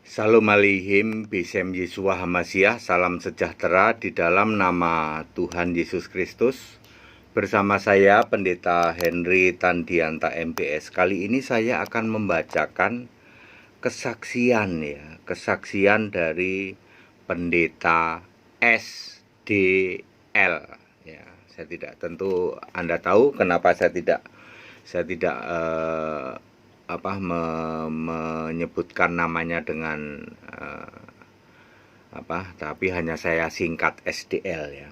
Shalom Aleihim, Bisem Yesua Hamasiah, salam sejahtera di dalam nama Tuhan Yesus Kristus. Bersama saya Pendeta Henry Tandianta MPS. Kali ini saya akan membacakan kesaksian dari Pendeta SDL. Ya, saya tidak, tentu Anda tahu kenapa saya tidak menyebutkan namanya dengan tapi hanya saya singkat SDL ya.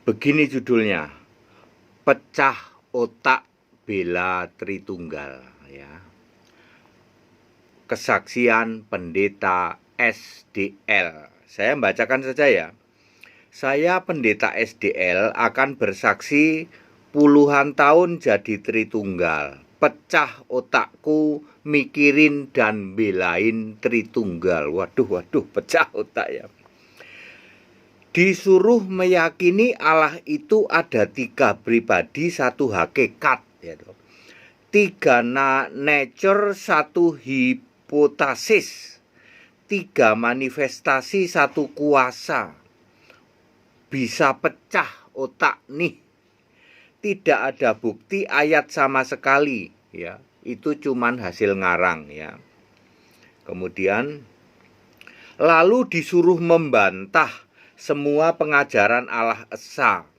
Begini judulnya, Pecah Otak Bela Tritunggal ya. Kesaksian Pendeta SDL. Saya bacakan saja ya. Saya Pendeta SDL akan bersaksi puluhan tahun jadi Tritunggal. Pecah otakku mikirin dan belain Tritunggal. Waduh, pecah otak ya. Disuruh meyakini Allah itu ada 3 pribadi, 1 hakikat ya. 3 nature, 1 hipotesis, 3 manifestasi, 1 kuasa. Bisa pecah otak nih. Tidak ada bukti ayat sama sekali ya. Itu cuman hasil ngarang ya. Kemudian lalu disuruh membantah semua pengajaran Allah Esa.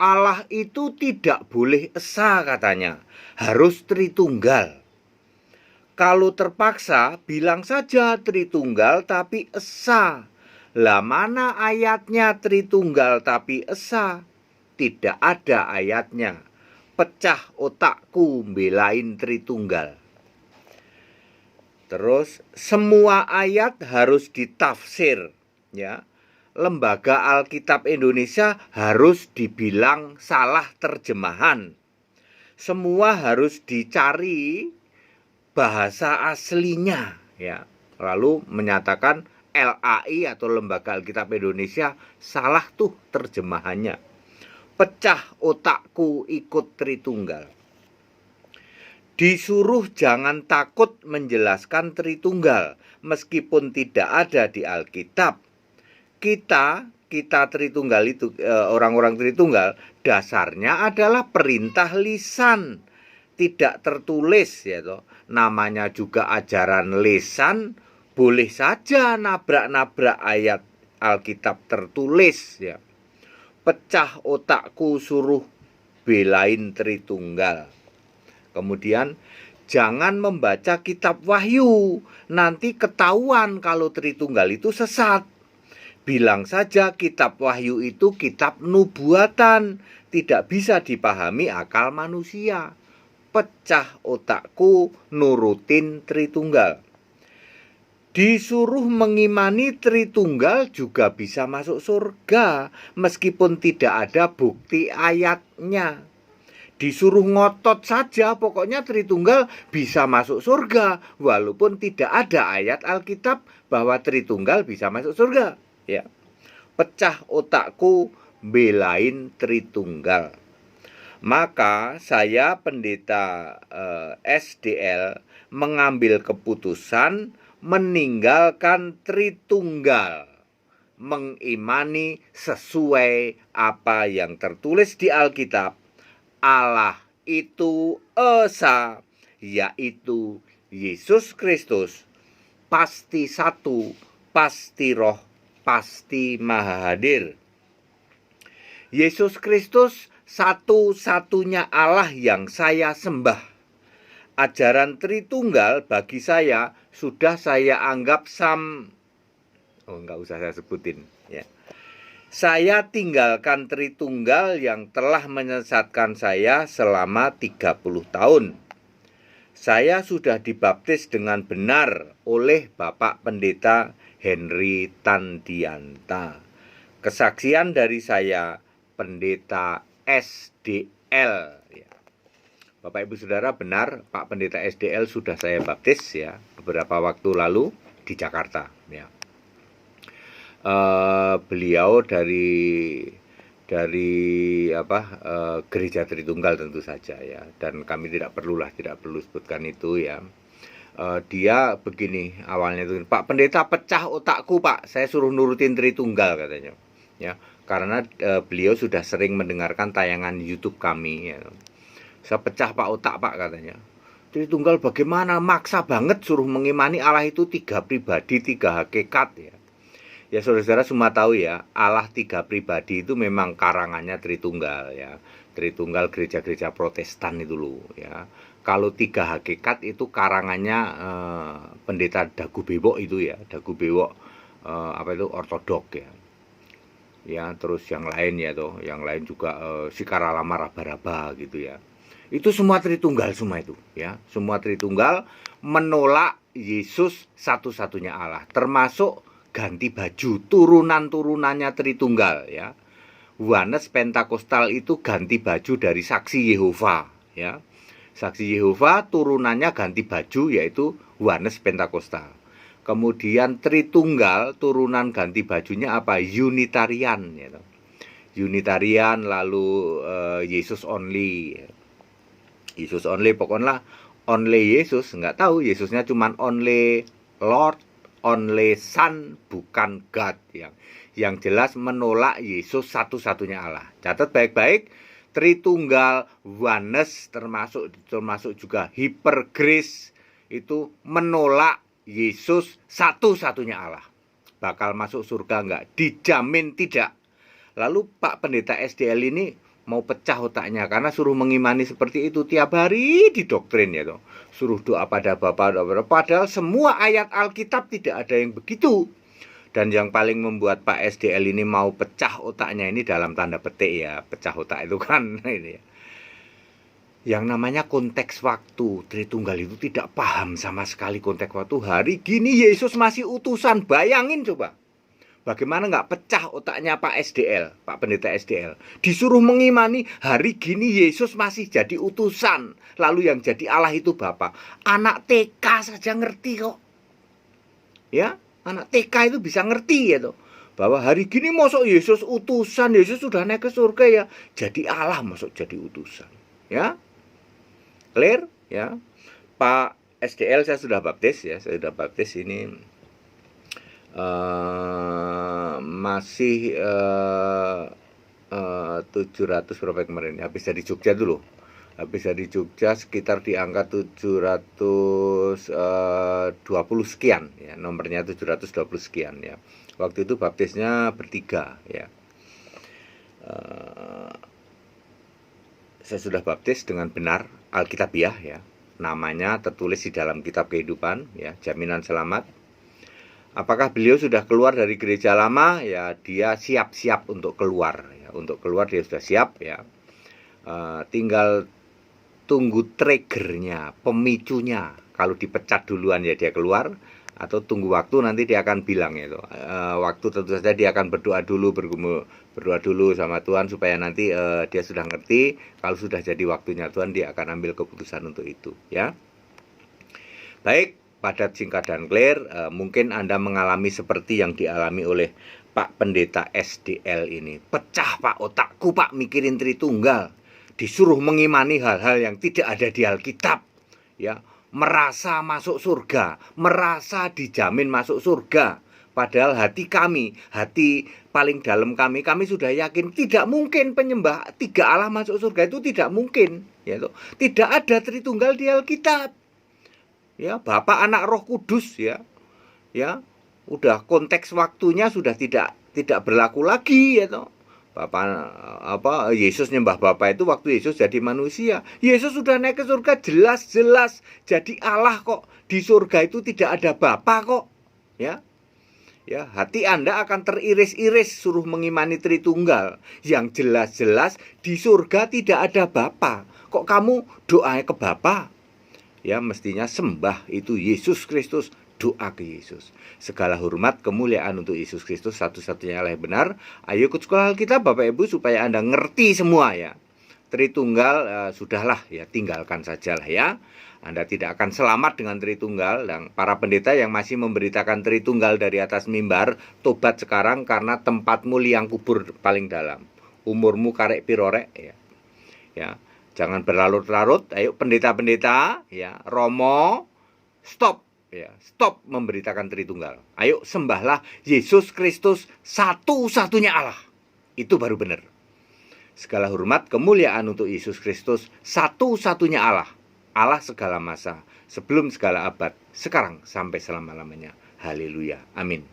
Allah itu tidak boleh Esa katanya, harus Tritunggal. Kalau terpaksa bilang saja Tritunggal tapi Esa. Lah mana ayatnya Tritunggal tapi Esa? Tidak ada ayatnya. Pecah otakku belain Tritunggal. Terus semua ayat harus ditafsir ya. Lembaga Alkitab Indonesia harus dibilang salah terjemahan. Semua harus dicari bahasa aslinya ya. Lalu menyatakan LAI atau Lembaga Alkitab Indonesia salah tuh terjemahannya. Pecah otakku ikut Tritunggal. Disuruh jangan takut menjelaskan Tritunggal meskipun tidak ada di Alkitab. Kita Tritunggal itu orang-orang Tritunggal dasarnya adalah perintah lisan, tidak tertulis ya toh. Namanya juga ajaran lisan, boleh saja nabrak-nabrak ayat Alkitab tertulis ya. Pecah otakku suruh belain Tritunggal. Kemudian jangan membaca kitab Wahyu, nanti ketahuan kalau Tritunggal itu sesat. Bilang saja kitab Wahyu itu kitab nubuatan, tidak bisa dipahami akal manusia. Pecah otakku nurutin Tritunggal. Disuruh mengimani Tritunggal juga bisa masuk surga meskipun tidak ada bukti ayatnya. Disuruh ngotot saja pokoknya Tritunggal bisa masuk surga walaupun tidak ada ayat Alkitab bahwa Tritunggal bisa masuk surga ya. Pecah otakku belain Tritunggal. Maka saya Pendeta SDL mengambil keputusan meninggalkan Tritunggal, mengimani sesuai apa yang tertulis di Alkitab. Allah itu Esa, yaitu Yesus Kristus, pasti satu, pasti roh, pasti maha hadir. Yesus Kristus satu-satunya Allah yang saya sembah. Ajaran Tritunggal bagi saya sudah saya anggap enggak usah saya sebutin ya. Saya tinggalkan Tritunggal yang telah menyesatkan saya selama 30 tahun. Saya sudah dibaptis dengan benar oleh Bapak Pendeta Henry Tandianta. Kesaksian dari saya Pendeta SDL ya. Bapak Ibu Saudara, benar Pak Pendeta SDL sudah saya baptis ya beberapa waktu lalu di Jakarta ya. Beliau dari Gereja Tritunggal tentu saja ya, dan kami tidak perlu sebutkan itu ya. Dia begini awalnya itu, Pak Pendeta pecah otakku Pak, saya suruh nurutin Tritunggal katanya, ya karena beliau sudah sering mendengarkan tayangan YouTube kami, ya. Saya pecah Pak otak Pak katanya. Tritunggal bagaimana, maksa banget suruh mengimani Allah itu 3 pribadi 3 hakikat ya. Ya saudara-saudara semua tahu ya, Allah 3 pribadi itu memang karangannya Tritunggal ya. Tritunggal gereja-gereja Protestan itu loh ya. Kalau 3 hakikat itu karangannya pendeta Dagu Bewok itu ya, Dagu Bewok apa itu ortodok ya. Ya, terus yang lain ya tuh, yang lain juga Sikaralama Raba-Raba gitu ya. Itu semua Tritunggal semua itu ya. Semua Tritunggal menolak Yesus satu-satunya Allah, termasuk ganti baju, turunan-turunannya Tritunggal ya. Yohanes Pentakosta itu ganti baju dari Saksi Yehova ya. Saksi Yehova turunannya ganti baju yaitu Yohanes Pentakosta. Kemudian Tritunggal turunan ganti bajunya apa? Unitarian gitu. Unitarian, lalu Yesus only. Yesus only, pokoknya only Yesus, nggak tahu Yesusnya cuman only Lord, only Son, bukan God yang jelas menolak Yesus satu-satunya Allah. Catat baik-baik, Tritunggal, Oneness termasuk juga Hypergrace itu menolak Yesus satu-satunya Allah. Bakal masuk surga enggak? Dijamin tidak. Lalu Pak Pendeta SDL ini mau pecah otaknya karena suruh mengimani seperti itu tiap hari didoktrin ya toh. Suruh doa pada Bapa, padahal semua ayat Alkitab tidak ada yang begitu. Dan yang paling membuat Pak SDL ini mau pecah otaknya ini dalam tanda petik ya, pecah otak itu kan ini ya. Yang namanya konteks waktu, Tritunggal itu tidak paham sama sekali konteks waktu. Hari gini Yesus masih utusan, bayangin coba. Bagaimana nggak pecah otaknya Pak SDL, Pak Pendeta SDL. Disuruh mengimani hari gini Yesus masih jadi utusan. Lalu yang jadi Allah itu Bapa. Anak TK saja ngerti kok. Ya, anak TK itu bisa ngerti ya toh. Bahwa hari gini masuk Yesus utusan, Yesus sudah naik ke surga ya. Jadi Allah masuk jadi utusan. Ya, clear ya. Pak SDL saya sudah baptis ya, saya sudah baptis ini. Masih 700 berapa kemarin, habis dari Jogja dulu, habis dari Jogja sekitar di angka 720 sekian ya, nomornya 720 sekian ya. Waktu itu baptisnya bertiga ya. Saya sudah baptis dengan benar Alkitabiah ya, namanya tertulis di dalam kitab kehidupan ya, jaminan selamat. Apakah beliau sudah keluar dari gereja lama? Ya, dia siap-siap untuk keluar. Ya, untuk keluar dia sudah siap. Ya, tinggal tunggu triggernya, pemicunya. Kalau dipecat duluan ya dia keluar, atau tunggu waktu nanti dia akan bilang itu. Waktu tentu saja dia akan berdoa dulu sama Tuhan supaya nanti dia sudah ngerti. Kalau sudah jadi waktunya Tuhan, dia akan ambil keputusan untuk itu. Ya, baik. Padat, singkat, dan clear. Mungkin Anda mengalami seperti yang dialami oleh Pak Pendeta SDL ini. Pecah Pak otakku Pak mikirin Tritunggal. Disuruh mengimani hal-hal yang tidak ada di Alkitab. Ya, merasa masuk surga, merasa dijamin masuk surga. Padahal hati kami, hati paling dalam kami sudah yakin tidak mungkin penyembah 3 Allah masuk surga, itu tidak mungkin. Ya, tidak ada Tritunggal di Alkitab. Ya, Bapa, Anak, Roh Kudus ya. Ya, udah konteks waktunya sudah tidak berlaku lagi ya toh. Yesus nyembah Bapa itu waktu Yesus jadi manusia. Yesus sudah naik ke surga, jelas-jelas jadi Allah kok. Di surga itu tidak ada Bapa kok. Ya. Ya, hati Anda akan teriris-iris suruh mengimani Tritunggal yang jelas-jelas di surga tidak ada Bapa. Kok kamu doanya ke Bapa? Ya, mestinya sembah itu Yesus Kristus, doa ke Yesus. Segala hormat, kemuliaan untuk Yesus Kristus, satu-satunya Allah yang benar. Ayo ikut sekolah Alkitab Bapak Ibu supaya Anda ngerti semua ya. Tritunggal sudahlah ya, tinggalkan sajalah ya. Anda tidak akan selamat dengan Tritunggal. Dan para pendeta yang masih memberitakan Tritunggal dari atas mimbar, tobat sekarang karena tempatmu liang kubur paling dalam. Umurmu karek pirorek ya. Ya. Jangan berlarut-larut. Ayo pendeta-pendeta ya, Romo Stop. Ya, stop memberitakan Tritunggal. Ayo sembahlah Yesus Kristus satu-satunya Allah. Itu baru benar. Segala hormat kemuliaan untuk Yesus Kristus satu-satunya Allah. Allah segala masa, sebelum segala abad, sekarang sampai selama-lamanya. Haleluya. Amin.